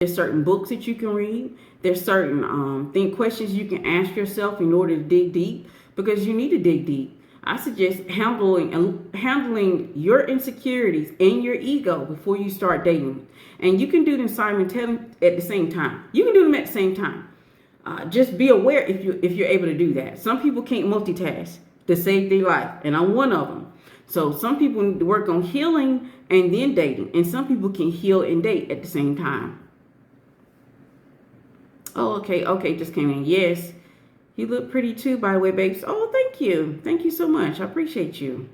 There's certain books that you can read. There's certain questions you can ask yourself in order to dig deep, because you need to dig deep. I suggest handling your insecurities and your ego before you start dating. And you can do them simultaneously at the same time. You can do them at the same time. Just be aware if you're able to do that. Some people can't multitask to save their life, and I'm one of them. So some people need to work on healing and then dating, and some people can heal and date at the same time. Oh, okay, just came in. Yes, you look pretty too, by the way, babes. Oh, thank you so much. I appreciate you.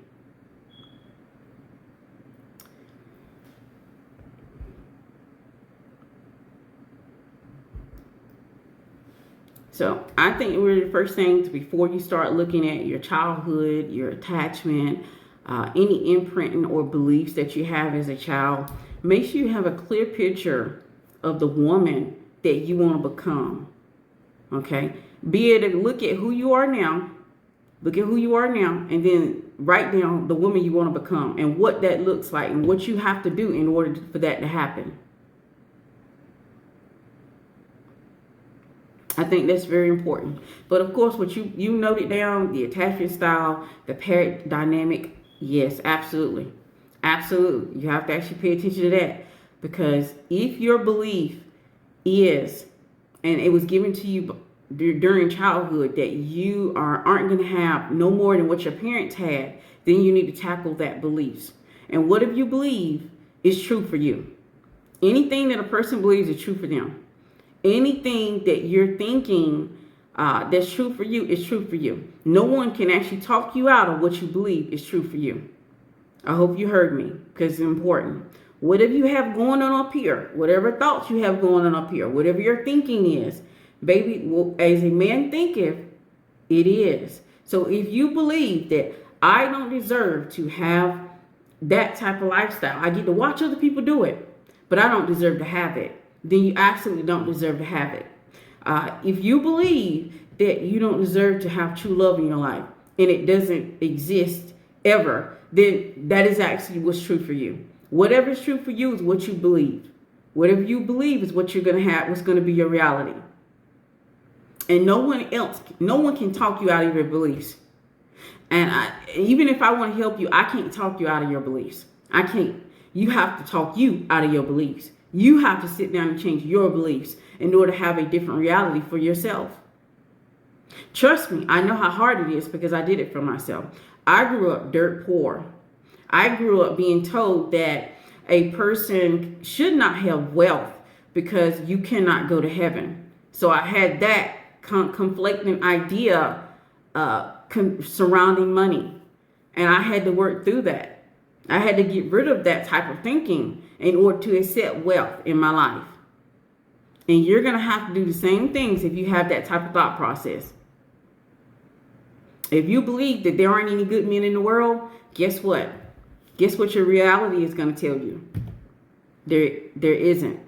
So I think the first things before you start looking at your childhood, your attachment, any imprinting or beliefs that you have as a child, make sure you have a clear picture of the woman that you want to become. Okay? Be able to look at who you are now. Look at who you are now, and then write down the woman you want to become and what that looks like and what you have to do in order for that to happen. I think that's very important. But of course, what you noted down, the attachment style, the parent dynamic, yes, absolutely. Absolutely. You have to actually pay attention to that. Because if your belief is, and it was given to you during childhood, that you aren't going to have no more than what your parents had, then you need to tackle that beliefs. And what if you believe is true for you? Anything that a person believes is true for them. Anything that you're thinking that's true for you is true for you. No one can actually talk you out of what you believe is true for you. I hope you heard me, because it's important. Whatever you have going on up here, whatever thoughts you have going on up here, whatever your thinking is, baby, as a man thinketh, it is. So if you believe that I don't deserve to have that type of lifestyle, I get to watch other people do it, but I don't deserve to have it, then you absolutely don't deserve to have it. If you believe that you don't deserve to have true love in your life and it doesn't exist ever, then that is actually what's true for you. Whatever is true for you is what you believe. Whatever you believe is what you're going to have, what's going to be your reality. And no one can talk you out of your beliefs. And even if I want to help you, I can't talk you out of your beliefs. I can't. You have to talk you out of your beliefs. You have to sit down and change your beliefs in order to have a different reality for yourself. Trust me, I know how hard it is because I did it for myself. I grew up dirt poor. I grew up being told that a person should not have wealth because you cannot go to heaven. So I had that conflicting idea surrounding money. And I had to work through that. I had to get rid of that type of thinking in order to accept wealth in my life. And you're going to have to do the same things if you have that type of thought process. If you believe that there aren't any good men in the world, guess what? Guess what your reality is going to tell you? There isn't.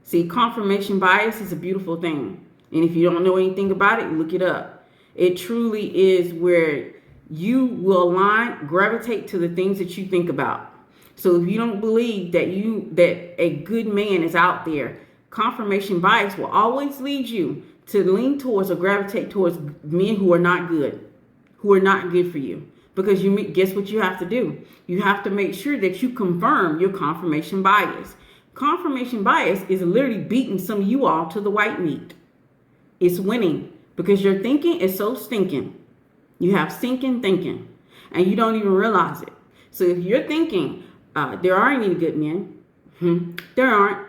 See, confirmation bias is a beautiful thing. And if you don't know anything about it, look it up. It truly is where you will gravitate to the things that you think about. So if you don't believe that a good man is out there, confirmation bias will always lead you to lean towards or gravitate towards men who are not good for you. Because guess what you have to do? You have to make sure that you confirm your confirmation bias. Confirmation bias is literally beating some of you all to the white meat. It's winning because your thinking is so stinking. You have stinking thinking and you don't even realize it. So if you're thinking, there aren't any good men, there aren't.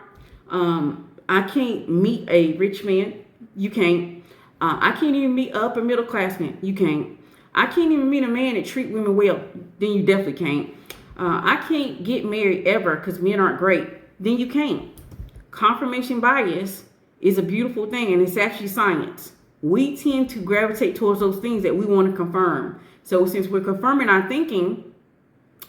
I can't meet a rich man. You can't. I can't even meet upper middle class men. You can't. I can't even meet a man that treat women well. Then you definitely can't. I can't get married ever because men aren't great. Then you can't. Confirmation bias is a beautiful thing, and it's actually science. We tend to gravitate towards those things that we want to confirm. So since we're confirming our thinking,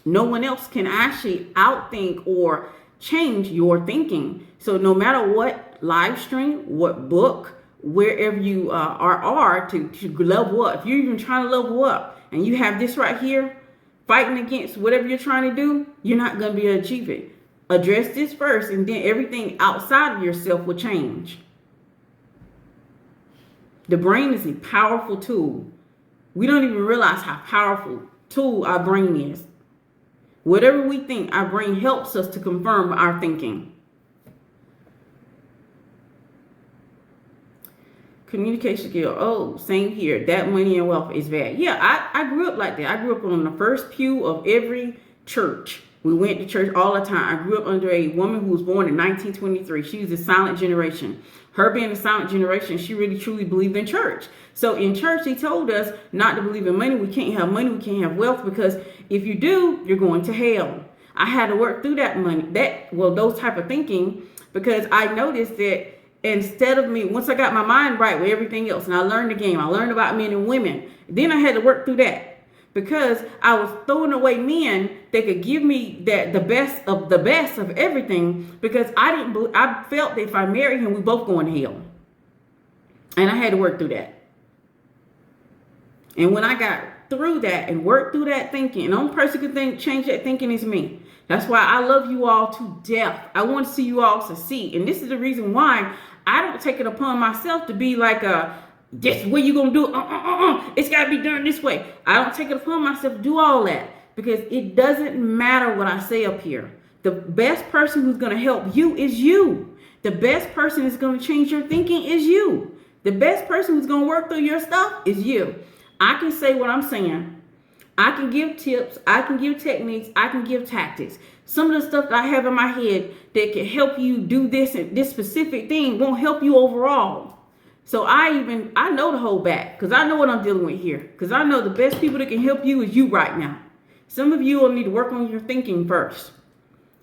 no one else can actually outthink or change your thinking. So no matter what live stream, what book, wherever you are to level up, if you're even trying to level up and you have this right here, fighting against whatever you're trying to do, you're not going to be able to achieve it. Address this first, and then everything outside of yourself will change. The brain is a powerful tool. We don't even realize how powerful tool our brain is. Whatever we think, our brain helps us to confirm our thinking. Communication skill. Oh, same here. That money and wealth is bad. Yeah, I grew up like that. I grew up on the first pew of every church. We went to church all the time. I grew up under a woman who was born in 1923. She was a silent generation. Her being a silent generation, she really truly believed in church. So in church, they told us not to believe in money. We can't have money. We can't have wealth, because if you do, you're going to hell. I had to work through those type of thinking, because I noticed that instead of me, once I got my mind right with everything else, and I learned the game, I learned about men and women, then I had to work through that. Because I was throwing away men that could give me the best of everything, because I felt that if I married him, we both going to hell. And I had to work through that. And when I got through that and worked through that thinking, and the only person who can change that thinking is me. That's why I love you all to death. I want to see you all succeed. And this is the reason why I don't take it upon myself to be like this way you gonna do it. It's gotta be done this way. I don't take it upon myself to do all that, because it doesn't matter what I say up here. The best person who's gonna help you is you. The best person that's gonna change your thinking is you. The best person who's gonna work through your stuff is you. I can say what I'm saying. I can give tips. I can give techniques. I can give tactics. Some of the stuff that I have in my head that can help you do this and this specific thing won't help you overall. So I know to hold back, because I know what I'm dealing with here. Because I know the best people that can help you is you right now. Some of you will need to work on your thinking first.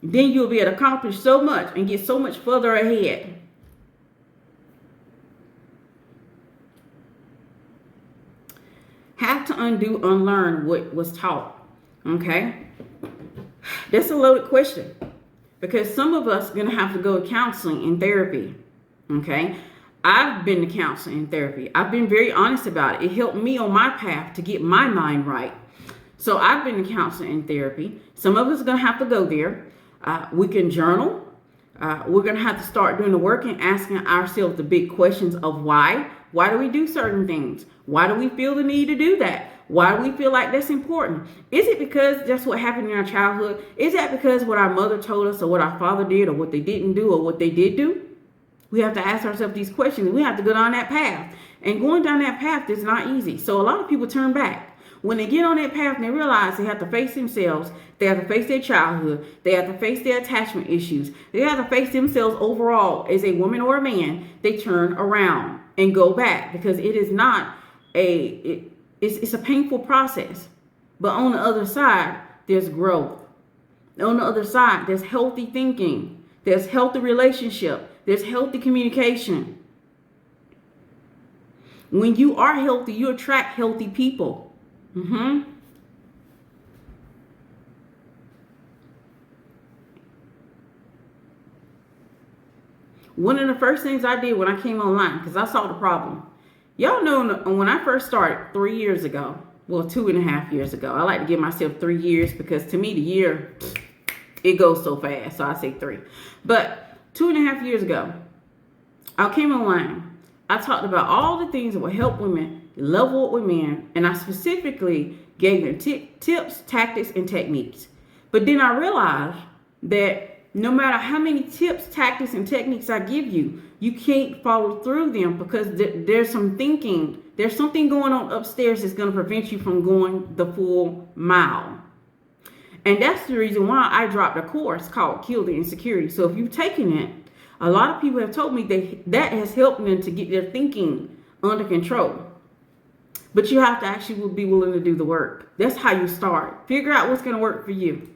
Then you'll be able to accomplish so much and get so much further ahead. Have to unlearn what was taught. Okay? That's a loaded question. Because some of us are going to have to go to counseling and therapy. Okay? I've been to counseling and therapy. I've been very honest about it. It helped me on my path to get my mind right. So I've been to counseling and therapy. Some of us are going to have to go there. We can journal. We're going to have to start doing the work and asking ourselves the big questions of why. Why do we do certain things? Why do we feel the need to do that? Why do we feel like that's important? Is it because that's what happened in our childhood? Is that because what our mother told us, or what our father did, or what they didn't do, or what they did do? We have to ask ourselves these questions. We have to go down that path. And going down that path is not easy. So a lot of people turn back. When they get on that path and they realize they have to face themselves, they have to face their childhood, they have to face their attachment issues, they have to face themselves overall as a woman or a man, they turn around and go back, because it is not it's a painful process. But on the other side, there's growth. On the other side, there's healthy thinking. There's healthy relationship. There's healthy communication. When you are healthy, you attract healthy people. One of the first things I did when I came online, because I saw the problem. Y'all know when I first started 3 years ago, well, 2.5 years ago. I like to give myself 3 years, because to me, the year, it goes so fast. So I say 3. But 2.5 years ago, I came online. I talked about all the things that will help women level up with men. And I specifically gave them tips, tactics, and techniques. But then I realized that no matter how many tips, tactics, and techniques I give you, you can't follow through them, because there's something going on upstairs that's going to prevent you from going the full mile. And that's the reason why I dropped a course called Kill the Insecurity. So if you've taken it, a lot of people have told me that has helped them to get their thinking under control. But you have to actually be willing to do the work. That's how you start. Figure out what's going to work for you.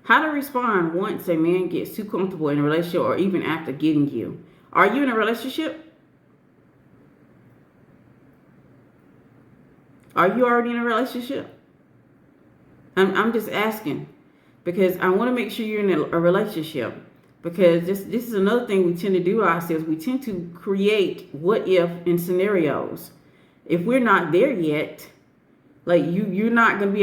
How to respond once a man gets too comfortable in a relationship, or even after getting you. Are you in a relationship? Are you already in a relationship? I'm just asking, because I want to make sure you're in a relationship, because this is another thing we tend to do to ourselves. We tend to create what if in scenarios. if we're not there yet, like you're not going to be